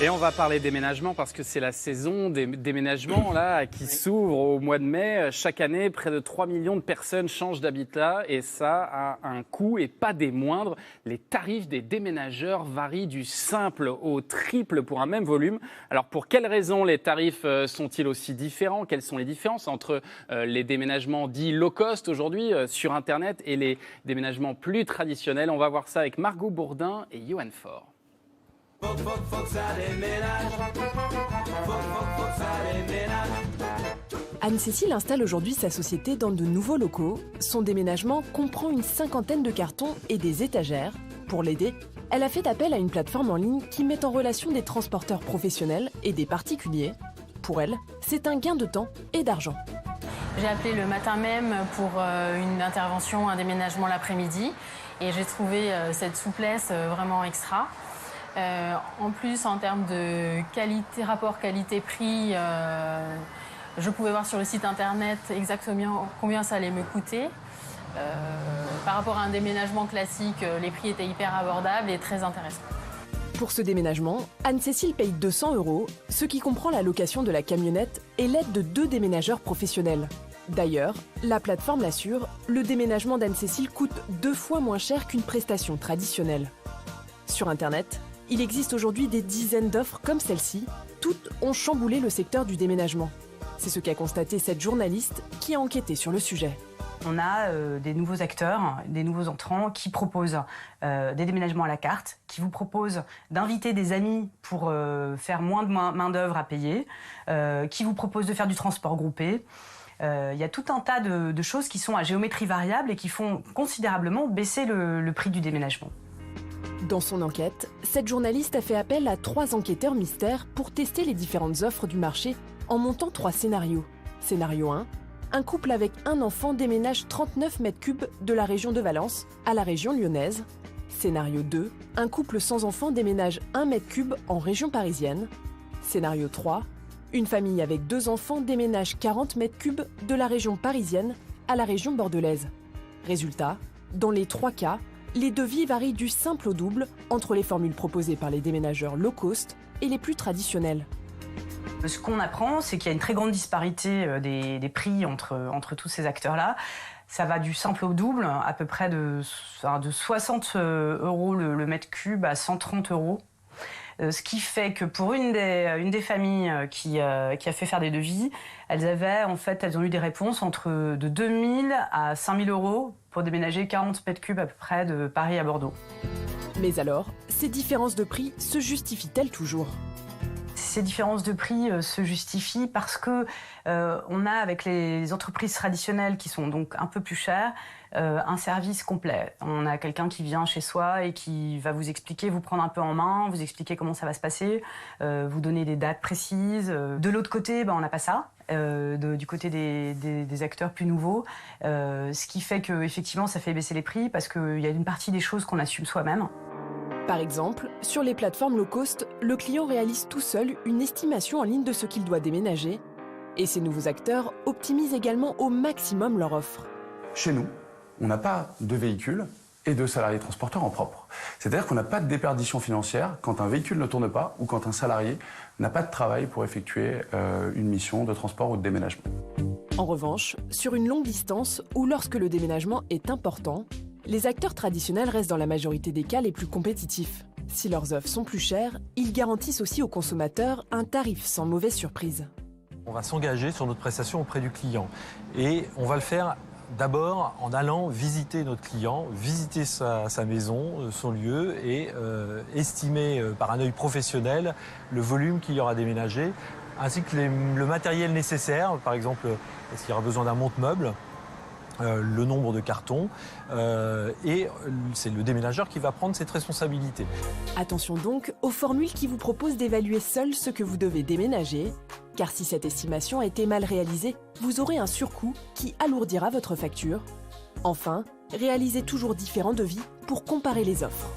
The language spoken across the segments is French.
Et on va parler déménagement parce que c'est la saison des déménagements là, qui s'ouvre au mois de mai. Chaque année, près de 3 millions de personnes changent d'habitat et ça a un coût et pas des moindres. Les tarifs des déménageurs varient du simple au triple pour un même volume. Alors pour quelles raisons les tarifs sont-ils aussi différents? Quelles sont les différences entre les déménagements dits low cost aujourd'hui sur Internet et les déménagements plus traditionnels? On va voir ça avec Margot Bourdin et Johan Faure. Faut que ça déménage. Faut que ça déménage. Anne-Cécile installe aujourd'hui sa société dans de nouveaux locaux. Son déménagement comprend une 50aine de cartons et des étagères. Pour l'aider, elle a fait appel à une plateforme en ligne qui met en relation des transporteurs professionnels et des particuliers. Pour elle, c'est un gain de temps et d'argent. J'ai appelé le matin même pour une intervention, un déménagement l'après-midi. Et j'ai trouvé cette souplesse vraiment extra. En plus, en termes de qualité, rapport qualité-prix, je pouvais voir sur le site internet exactement combien ça allait me coûter. Par rapport à un déménagement classique, les prix étaient hyper abordables et très intéressants. Pour ce déménagement, Anne-Cécile paye 200 €, ce qui comprend la location de la camionnette et l'aide de 2 déménageurs professionnels. D'ailleurs, la plateforme l'assure, le déménagement d'Anne-Cécile coûte 2 fois moins cher qu'une prestation traditionnelle. Sur Internet, il existe aujourd'hui des dizaines d'offres comme celle-ci. Toutes ont chamboulé le secteur du déménagement. C'est ce qu'a constaté cette journaliste qui a enquêté sur le sujet. On a des nouveaux acteurs, des nouveaux entrants qui proposent des déménagements à la carte, qui vous proposent d'inviter des amis pour faire moins de main-d'œuvre à payer, qui vous proposent de faire du transport groupé. Il y a tout un tas de choses qui sont à géométrie variable et qui font considérablement baisser le prix du déménagement. Dans son enquête, cette journaliste a fait appel à 3 enquêteurs mystères pour tester les différentes offres du marché en montant 3 scénarios. Scénario 1, un couple avec un enfant déménage 39 mètres cubes de la région de Valence à la région lyonnaise. Scénario 2, un couple sans enfant déménage 1 mètre cube en région parisienne. Scénario 3, une famille avec 2 enfants déménage 40 mètres cubes de la région parisienne à la région bordelaise. Résultat, dans les 3 cas, les devis varient du simple au double entre les formules proposées par les déménageurs low cost et les plus traditionnels. Ce qu'on apprend, c'est qu'il y a une très grande disparité des prix entre tous ces acteurs-là. Ça va du simple au double, à peu près de 60 € le mètre cube à 130 €. Ce qui fait que pour une des familles qui a fait faire des devis, elles ont eu des réponses de 2 000 à 5 000 € pour déménager 40 mètres cubes à peu près de Paris à Bordeaux. Mais alors, ces différences de prix se justifient-elles toujours ? Ces différences de prix se justifient parce que on a avec les entreprises traditionnelles qui sont donc un peu plus chères, un service complet. On a quelqu'un qui vient chez soi et qui va vous expliquer, vous prendre un peu en main, vous expliquer comment ça va se passer, vous donner des dates précises. De l'autre côté, on n'a pas ça. Du côté des acteurs plus nouveaux, ce qui fait que effectivement ça fait baisser les prix parce qu'il y a une partie des choses qu'on assume soi-même. Par exemple, sur les plateformes low cost, le client réalise tout seul une estimation en ligne de ce qu'il doit déménager. Et ces nouveaux acteurs optimisent également au maximum leur offre. Chez nous, on n'a pas de véhicule et de salariés transporteurs en propre. C'est-à-dire qu'on n'a pas de déperdition financière quand un véhicule ne tourne pas ou quand un salarié n'a pas de travail pour effectuer une mission de transport ou de déménagement. En revanche, sur une longue distance ou lorsque le déménagement est important, les acteurs traditionnels restent dans la majorité des cas les plus compétitifs. Si leurs offres sont plus chères, ils garantissent aussi aux consommateurs un tarif sans mauvaise surprise. On va s'engager sur notre prestation auprès du client et on va le faire d'abord en allant visiter notre client, visiter sa maison, son lieu et estimer par un œil professionnel le volume qu'il y aura déménagé, ainsi que le matériel nécessaire, par exemple, est-ce qu'il y aura besoin d'un monte-meuble, le nombre de cartons, et c'est le déménageur qui va prendre cette responsabilité. Attention donc aux formules qui vous proposent d'évaluer seul ce que vous devez déménager, car si cette estimation a été mal réalisée, vous aurez un surcoût qui alourdira votre facture. Enfin, réalisez toujours différents devis pour comparer les offres.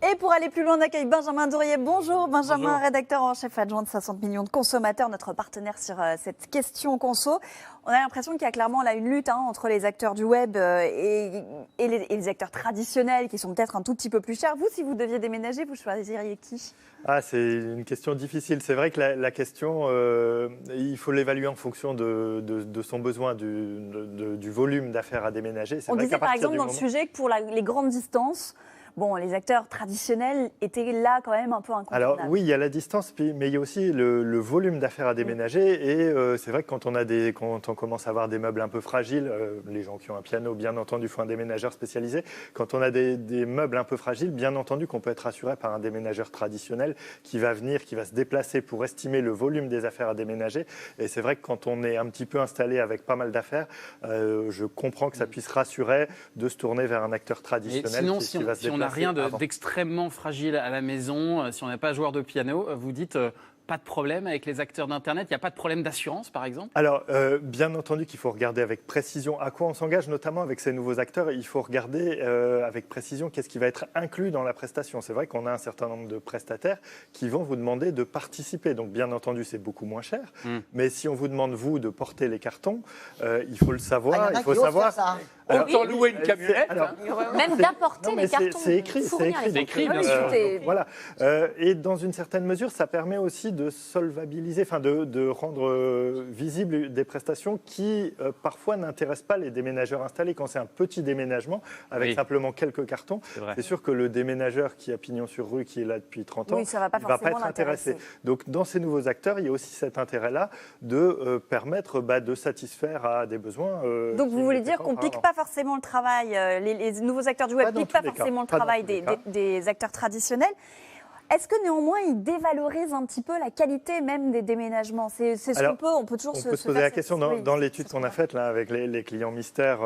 Et pour aller plus loin, on accueille Benjamin Dourier. Bonjour Benjamin, Bonjour. rédacteur en chef adjoint de 60 millions de consommateurs, notre partenaire sur cette question conso. On a l'impression qu'il y a clairement là une lutte entre les acteurs du web et les acteurs traditionnels qui sont peut-être un tout petit peu plus chers. Vous, si vous deviez déménager, vous choisiriez qui ? C'est une question difficile. C'est vrai que la question, il faut l'évaluer en fonction de son besoin, du volume d'affaires à déménager. On disait par exemple dans le sujet que pour les grandes distances, les acteurs traditionnels étaient là quand même un peu incontournables. Alors oui, il y a la distance, mais il y a aussi le volume d'affaires à déménager. Et c'est vrai que quand on commence à avoir des meubles un peu fragiles, les gens qui ont un piano, bien entendu, font un déménageur spécialisé. Quand on a des meubles un peu fragiles, bien entendu qu'on peut être rassuré par un déménageur traditionnel qui va venir, qui va se déplacer pour estimer le volume des affaires à déménager. Et c'est vrai que quand on est un petit peu installé avec pas mal d'affaires, je comprends que ça puisse rassurer de se tourner vers un acteur traditionnel sinon, qui va se déplacer. On n'a rien d'extrêmement fragile à la maison, si on n'a pas joueur de piano, vous dites pas de problème avec les acteurs d'Internet, il n'y a pas de problème d'assurance par exemple ? Alors, bien entendu qu'il faut regarder avec précision à quoi on s'engage, notamment avec ces nouveaux acteurs. Il faut regarder avec précision qu'est-ce qui va être inclus dans la prestation. C'est vrai qu'on a un certain nombre de prestataires qui vont vous demander de participer. Donc, bien entendu, c'est beaucoup moins cher. Mais si on vous demande, vous, de porter les cartons, il faut le savoir. Il faut savoir ça. Autant louer une camionnette. Même d'apporter les cartons. C'est écrit. Bien sûr. Voilà. Et dans une certaine mesure, ça permet aussi de solvabiliser, de rendre visibles des prestations qui parfois n'intéressent pas les déménageurs installés. Quand c'est un petit déménagement avec simplement quelques cartons, c'est sûr que le déménageur qui a pignon sur rue, qui est là depuis 30 ans, ça va pas il ne va pas être intéressé. Donc dans ces nouveaux acteurs, il y a aussi cet intérêt-là de permettre de satisfaire à des besoins. Donc vous voulez dire qu'on ne pique pas forcément le travail, les nouveaux acteurs du web ne piquent pas forcément le travail des acteurs traditionnels. Est-ce que néanmoins, ils dévalorisent un petit peu la qualité même des déménagements ? C'est ce qu'on peut, on peut toujours se poser la question. Dans l'étude qu'on a faite là, avec les clients mystères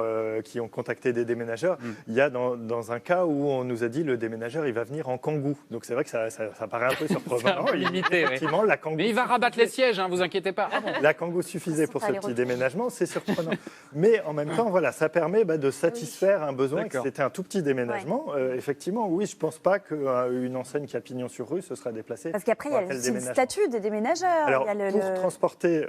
qui ont contacté des déménageurs, il y a dans un cas où on nous a dit le déménageur, il va venir en kangou. Donc c'est vrai que ça paraît un peu surprenant. Effectivement, la kangou. Mais il va rabattre les sièges, vous inquiétez pas. La kangou suffisait pour ce petit déménagement, c'est surprenant. Mais en même temps, ça permet de satisfaire un besoin. Que c'était un tout petit déménagement. Effectivement, oui, je ne pense pas qu'une enseigne qui a pignon sur rue se sera déplacée. Parce qu'après, il y a le statut des déménageurs. Alors, pour transporter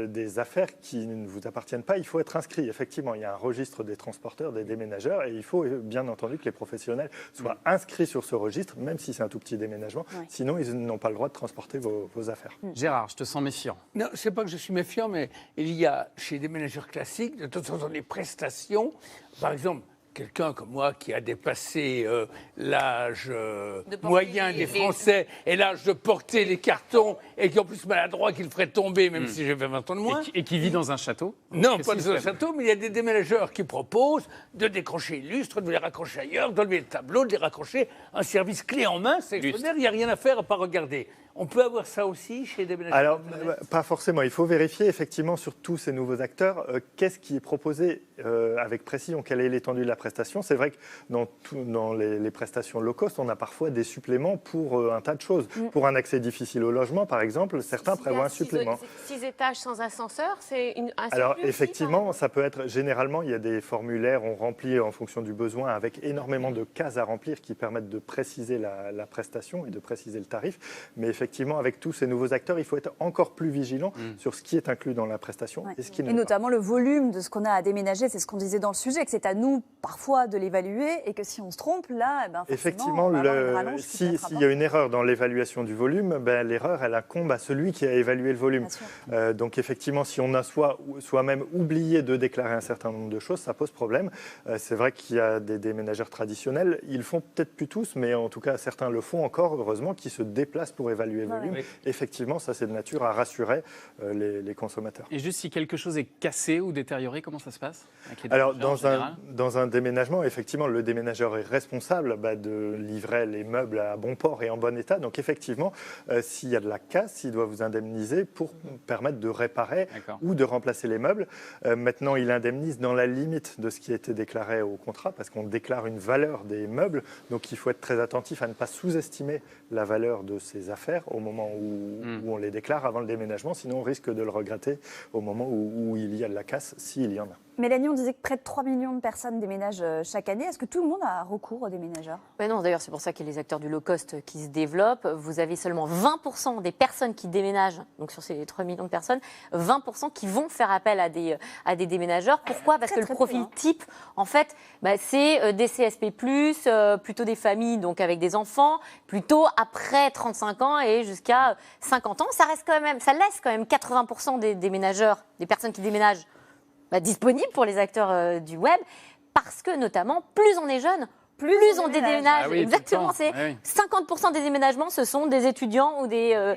des affaires qui ne vous appartiennent pas, il faut être inscrit. Effectivement, il y a un registre des transporteurs, des déménageurs, et il faut bien entendu que les professionnels soient inscrits sur ce registre, même si c'est un tout petit déménagement. Sinon, ils n'ont pas le droit de transporter vos affaires. Gérard, je te sens méfiant. Non, c'est pas que je suis méfiant, mais il y a chez les déménageurs classiques, de toute façon, des prestations. Par exemple, quelqu'un comme moi qui a dépassé l'âge moyen des Français et l'âge de porter les cartons et qui est en plus maladroit, qui le ferait tomber même si j'avais 20 ans de moins. Et qui vit dans un château ? Non, pas dans un château, mais il y a des déménageurs qui proposent de décrocher une lustre, de les raccrocher ailleurs, d'enlever le tableau, de les raccrocher. Un service clé en main, c'est extraordinaire, il n'y a rien à faire à part regarder. On peut avoir ça aussi chez les déménageurs ? Alors, pas forcément. Il faut vérifier effectivement sur tous ces nouveaux acteurs, qu'est-ce qui est proposé avec précision, quelle est l'étendue de la prestation. C'est vrai que dans les prestations low cost, on a parfois des suppléments pour un tas de choses. Pour un accès difficile au logement, par exemple, certains prévoient un supplément. 6 étages sans ascenseur, c'est un Alors, surplus effectivement, ça peut être, généralement, il y a des formulaires, on remplit en fonction du besoin, avec énormément de cases à remplir qui permettent de préciser la prestation et de préciser le tarif. Mais effectivement, avec tous ces nouveaux acteurs, il faut être encore plus vigilant sur ce qui est inclus dans la prestation et ce qui n'est pas. Et notamment le volume de ce qu'on a à déménager, c'est ce qu'on disait dans le sujet, que c'est à nous parfois de l'évaluer et que si on se trompe, là, effectivement, s'il y a une erreur dans l'évaluation du volume, l'erreur, elle incombe à celui qui a évalué le volume. Donc effectivement, si on a soi-même oublié de déclarer un certain nombre de choses, ça pose problème. C'est vrai qu'il y a des déménageurs traditionnels, ils le font peut-être plus tous, mais en tout cas, certains le font encore, heureusement, qui se déplacent pour évaluer le volume. Effectivement, ça, c'est de nature à rassurer les consommateurs. Et juste si quelque chose est cassé ou détérioré, comment ça se passe avec les Alors, dans un déménagement, effectivement, le déménageur est responsable de livrer les meubles à bon port et en bon état. Donc, effectivement, s'il y a de la casse, il doit vous indemniser pour permettre de réparer ou de remplacer les meubles. Maintenant, il indemnise dans la limite de ce qui a été déclaré au contrat, parce qu'on déclare une valeur des meubles. Donc, il faut être très attentif à ne pas sous-estimer la valeur de ces affaires au moment où on les déclare avant le déménagement. Sinon, on risque de le regretter au moment où il y a de la casse, s'il y en a. Mélanie, on disait que près de 3 millions de personnes déménagent chaque année. Est-ce que tout le monde a recours aux déménageurs? Non, d'ailleurs, c'est pour ça qu'il y a les acteurs du low-cost qui se développent. Vous avez seulement 20% des personnes qui déménagent, donc sur ces 3 millions de personnes, 20% qui vont faire appel à des déménageurs. Pourquoi? Parce que le profil type, en fait, c'est des CSP+, plutôt des familles donc avec des enfants, plutôt après 35 ans et jusqu'à 50 ans. Ça laisse quand même 80% des déménageurs, des personnes qui déménagent, disponibles pour les acteurs du web, parce que notamment, plus on est jeune, plus on déménage. Ah oui, exactement, c'est ah oui. 50% des déménagements, ce sont des étudiants ou des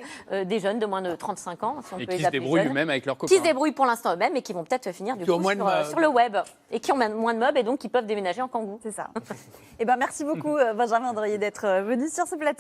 jeunes de moins de 35 ans, si on Et peut les qui se appeler débrouillent jeunes, eux-mêmes avec leurs copains. qui se débrouillent pour l'instant eux-mêmes et qui vont peut-être finir du Qui ont coup moins de meubles. sur le web et qui ont moins de meubles et donc qui peuvent déménager en kangou. C'est ça. Eh ben, merci beaucoup, Benjamin Andrier, d'être venu sur ce plateau.